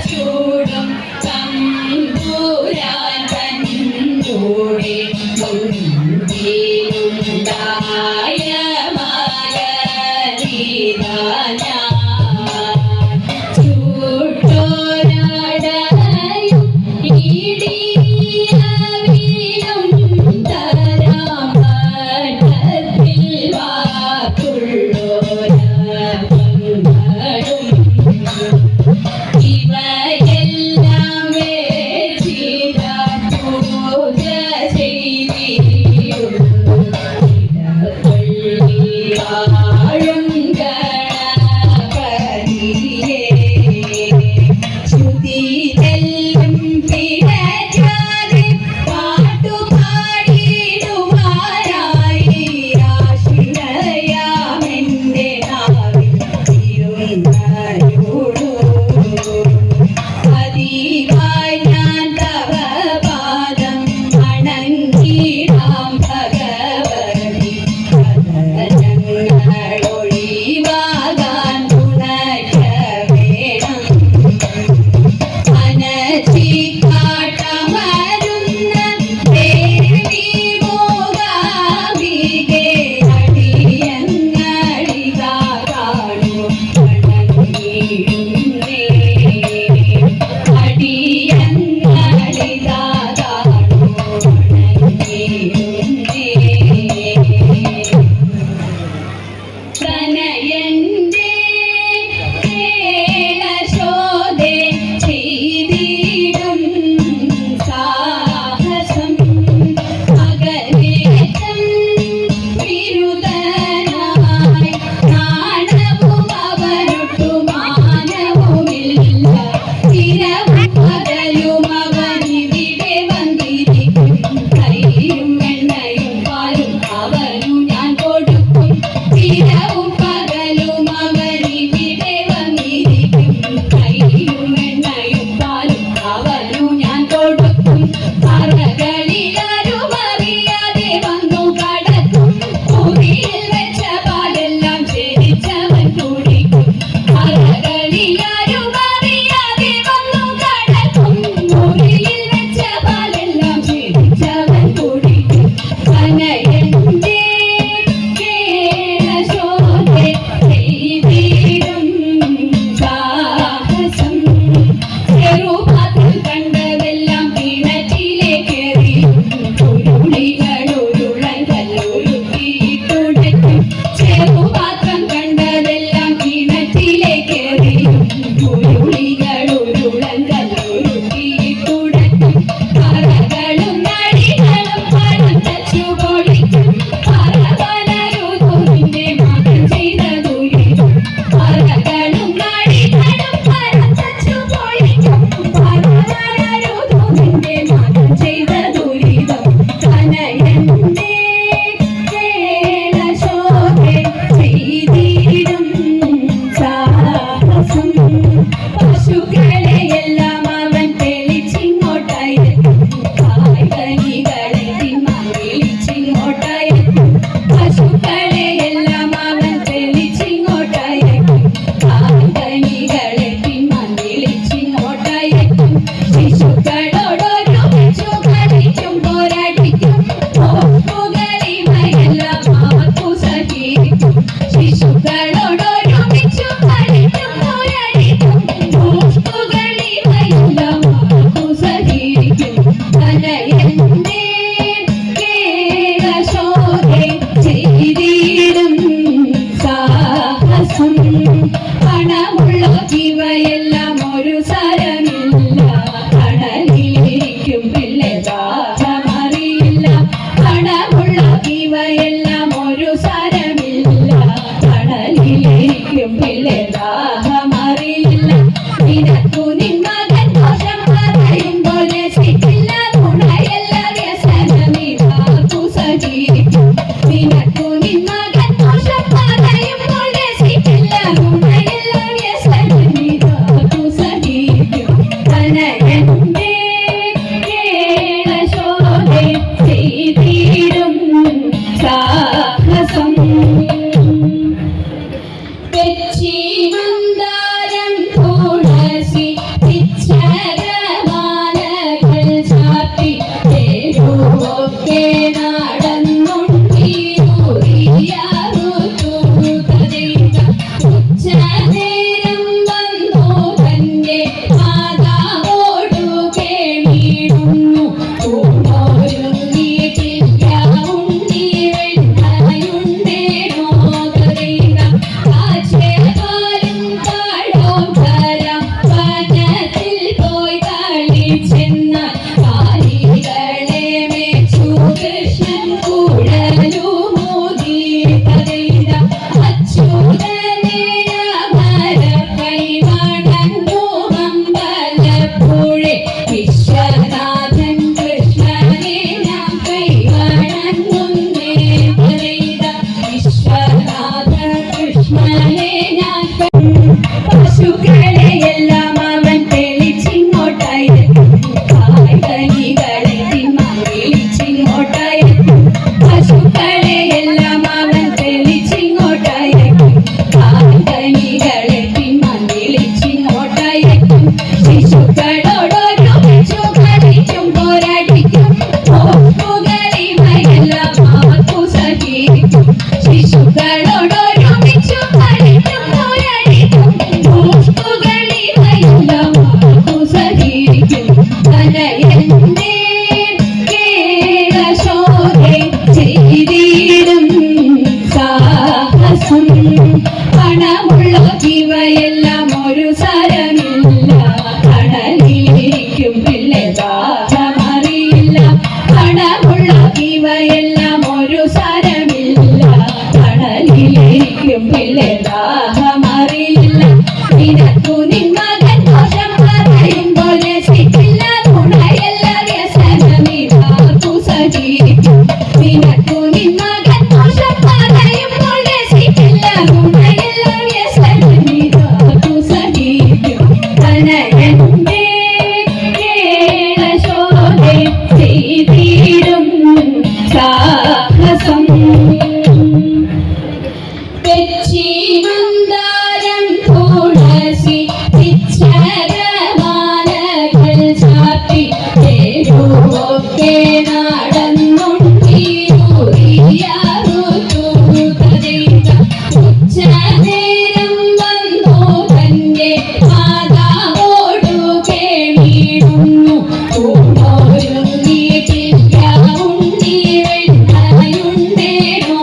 ചൂടും തമ്പുരാൻ തന്നൂടെ മുൻപിലുണ്ടായ മലരീതാന ചൂട്ടോരാടയും ഇടിയവിലും തരാം പട്ടത്തിൽ വാക്കുള്ളോര ഇവയെല്ലാം വേച്ചിത പൂജ ചെയ്തിടും വാഴും ഗണപതിയെ ശ്രുതിയെല്ലാം പിഴറ്റാതെ പാട്ടുപാടിടുവാനായി ആശ്രയാമെന്റെ നാവിൽ ഇരുന്നരുളൂ പതിവായി ഞാൻ തവ പാദം വണങ്ങിടാം ഭഗവതി കഥനങ്ങളൊഴിവാകാൻ തുണയ്ക്ക വേണം മനസ്സിക്കാട്ടമരുന്ന ദേവി മൂകാംബികേ അടിയങ്ങളിതാ കാണൂ വണങ്ങിടുന്നേ അടിയങ്ങളിതാ കാണൂ വണങ്ങിടുന്നേ പ്രണയന്റെ കേളശോധേ ചെയ്തിടും സാഹസം അകലേറ്റം വിരുദ്ധനായി നാണവും അവനൊട്ടു മാനവുമില്ല ചിരവും പകലും അവനിവിടെ വന്നിരിക്കും കൈയും എണ്ണയും പാലും അവനു ഞാൻ കൊടുക്കും ചിരവും പകലും അവനിവിടെ വന്നിരിക്കും കൈയും എണ്ണയും പാലും അവനു ഞാൻ കൊടുക്കും പറകളിലാരും അറിയാതെ വന്നു കടക്കും മുറിയിൽ വെച്ച പാലെല്ലാം ചെരിച്ചവൻ കുടിക്കും പറകളിലാരും അറിയാതെ വന്നു കടക്കും മുറിയിൽ വെച്ച പാലെല്ലാം ചെരിച്ചവൻ കുടിക്കും കനയന്റെ കേളശോധേ ചെയ്തിടും സാഹസം ചെറുപാത്രം കണ്ടതെല്ലാം കിണറ്റിലേക്കെറിയും ഉരുളികളുരുളൻ കല്ലുരുട്ടിയിട്ടുടയ്ക്കും ചെറുപാത്രം കണ്ടതെല്ലാം കിണറ്റിലേക്കെറിയും ഉരുളികളുരുളൻ കല്ലുരുട്ടിയിട്ടുടയ്ക്കും പറകളും നടികളും പണം തച്ചു പൊളിക്കും പറവനരുതുവിന്റെ മകൻ ചെയ്ത ദുരിതം പറകളും നടികളും പണം തച്ചു പൊളിക്കും പറവനരുതുവിന്റെ മകൻ ചെയ്ത ദുരിതം കനയന്റെ കേളശോധേ ചെയ്തിടും സാഹസം പശുക്കളെയെല്ലാം അവൻ തെളിച്ചിങ്ങോട്ടയക്കും കായ്കനികളെ തിന്നാൻ വിളിച്ചിങ്ങോട്ടയക്കും പശുക്കളെയെല്ലാം അവൻ തെളിച്ചിങ്ങോട്ടയക്കും കായ്കനികളെ തിന്നാൻ വിളിച്ചിങ്ങോട്ടയക്കും ശിശുക്കളോടൊരുമിച്ചു കളിക്കും പോരാടിക്കും ഓപ്പുകളിമയെല്ലാം ആർക്കു സഹിക്കും ശിശുക്കളോടൊരുമിച്ചു കളിക്കും പോരാടിക്കും ഓപ്പുകളിമയെല്ലാം ആർക്കു സഹിക്കും കനയന്റെ കേളശോധേ ചെയ്തിടും സാഹസം പണമുള്ള ഇവയെല്ലാം ഒരു സരമില്ല കടലിലിരിക്കും പിള്ളെ ദാഹമറിയില്ല പണമുള്ള ഇവയെല്ലാം ഒരു സരമില്ല കടലിൽ പണമുള്ള ഇവയെല്ലാം ഒരു സാരമില്ല കടലിലിരിക്കും പിള്ളെ ദാഹമറിയില്ല പണമുള്ള ഇവയെല്ലാം ഒരു സാരമില്ല കടലിലിരിക്കും പിള്ളെ ദാഹമറിയില്ല നിനക്കു നിൻ മകൻ ദോഷം പറയുമ്പോൾ രസിക്കില്ല തുണയല്ല വ്യസനമിതാക്കു സഖി നിനക്കു നിൻ മകൻ ദോഷം പറയുമ്പോൾ രസിക്കില്ല തുണയല്ല വ്യസനമിതാക്കു സഖി തനയന്റെ കേളശോധെ ചെയ്തിടും സാഹസം മന്ദാരം തുളസി ചിച്ചരമാലകൾ ചാത്തി തെരുവൊക്കെ ഉച്ചനേരം വന്നു തന്റെ മാതാവോടു കേണിടുന്നു കൂടൊരുങ്ങിയിട്ടില്ല ഉണ്ണി വെണ്ണയുണ്ടേനോ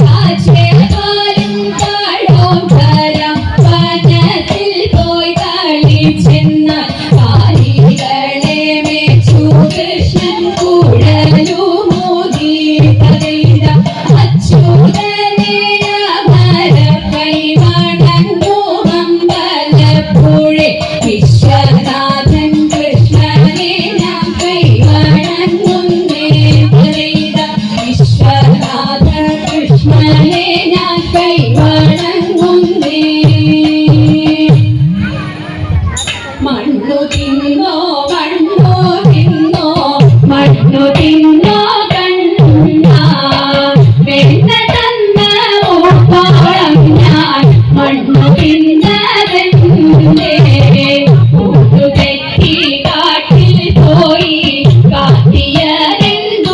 കാച്ചേപാലും കാഴോം തരാം വനത്തിൽ പോയി കളിച്ചെന്നാൽ കാലികളെ മേച്ചു കൃഷ്ണൻ കൂടലുമൂതി തരയിട അച്യുതനെ കൈവണങ്ങു അമ്പലപ്പുഴെ വിശ്വനാഥൻ കൃഷ്ണനെ ഞാൻ കൈവണങ്ങുന്നേ തരയിട വിശ്വനാഥ കൃഷ്ണനെ ഞാൻ കൈവണങ്ങുന്നേ മണ്ണു തിന്നോ മണ്ണു തിന്നോ മണ്ണു തിന്നോ കണ്ണ വെണ്ണ തന്ന ഊപ്പാളം ഞാൻ മണ്ണു തിന്നവന്റെ തെറ്റി കാട്ടിൽ പോയി കാട്ടിയതെന്തുണ്ടി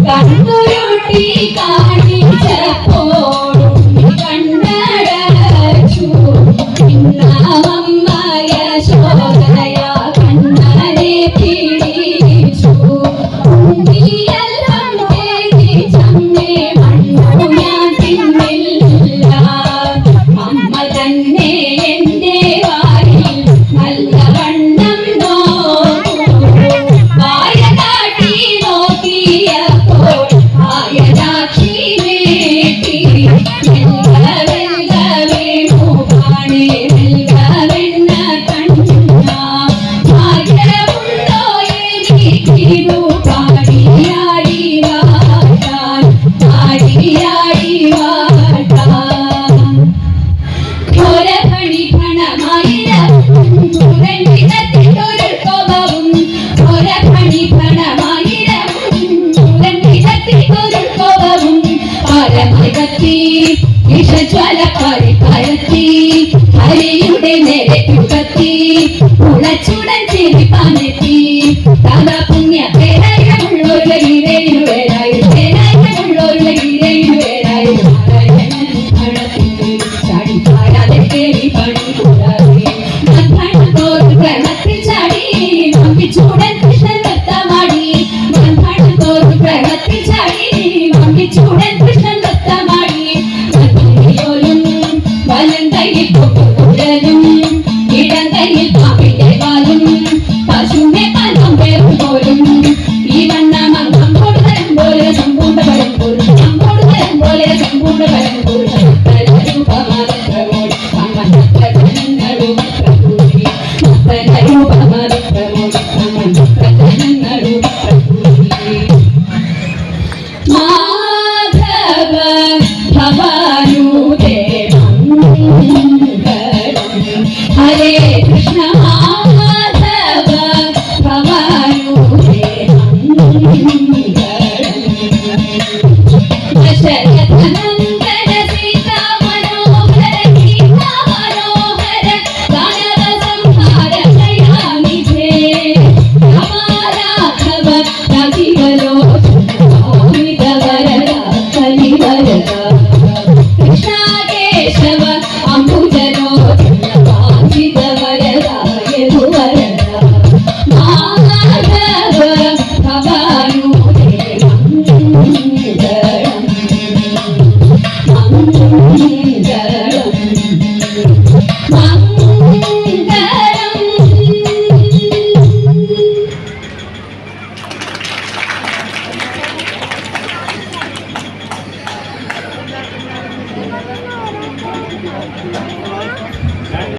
കണ്ണുരുട്ടി കാണിച്ചപ്പോഴും കണ്ണടച്ചു പിന്നമ്മയ ശോധയ കണ്ണനെ പിടിച്ചു ഉണ്ണിയെല്ലാം തേടിച്ചമ്മേ മണ്ണു ഞാൻ തിന്നില്ല അമ്മ തന്നെ എന്റെ വായിൽ നല്ലവണ്ണം വായ കാട്ടി നോക്കിയപ്പോൾ ആയരാക്ഷി വേട്ടി വേണു പാണേ വെണ്ണ കണ്ണ ഭാഗ്യമുണ്ടോ എനിക്കിതു പാടിയാടി വാട്ടാൻ പാടിയാടി വാട്ടാൻ ഘോരഫണി ഫണമായിരം ചുരണ്ടിടത്തിട്ടൊരു കോപവും ഘോരഫണി ഫണമായിരം ചുരണ്ടിടത്തിട്ടൊരു കോപവും പാരമായി കത്തി വിഷജ്വാലക്കാരി പരത്തി ഹരിയുടെ നേരെ കത്തി ഉളച്ചുടൻ ചിരിപ്പാനെത്തി താതാ പുണ്യ പേരായിരമുള്ളൊരു ഗീതയിനു വേരായി പേരായിരമുള്ളൊരു ഗീതയിനു വേരായി ചാടി പാടാതെ കേറി പണി കൂടാതെ മന്ദാണത്തോട് പ്രേമത്തിൽ ചാടി വമ്പിച്ചൂടൻ കൃഷ്ണൻ ദത്തമാടി മന്ദാണത്തോട് പ്രേമത്തിൽ ചാടി വമ്പിച്ചൂടൻ കൃഷ്ണൻ ദത്തമാടി വലം കയ്യിൽ കൊക്കുകുഴലും ഇടം കയ്യിൽ പാമ്പിന്റെ വാലും പശുവിനെ പനം പേരും പോലും ഈ വണ്ണ മംഗം കൊടുതരം പോലെ സമ്പൂർണ്ണ പരം പോലും സമ്പോട് തരം പോലെ സമ്പൂർണ്ണ പരം പോലും മാധവ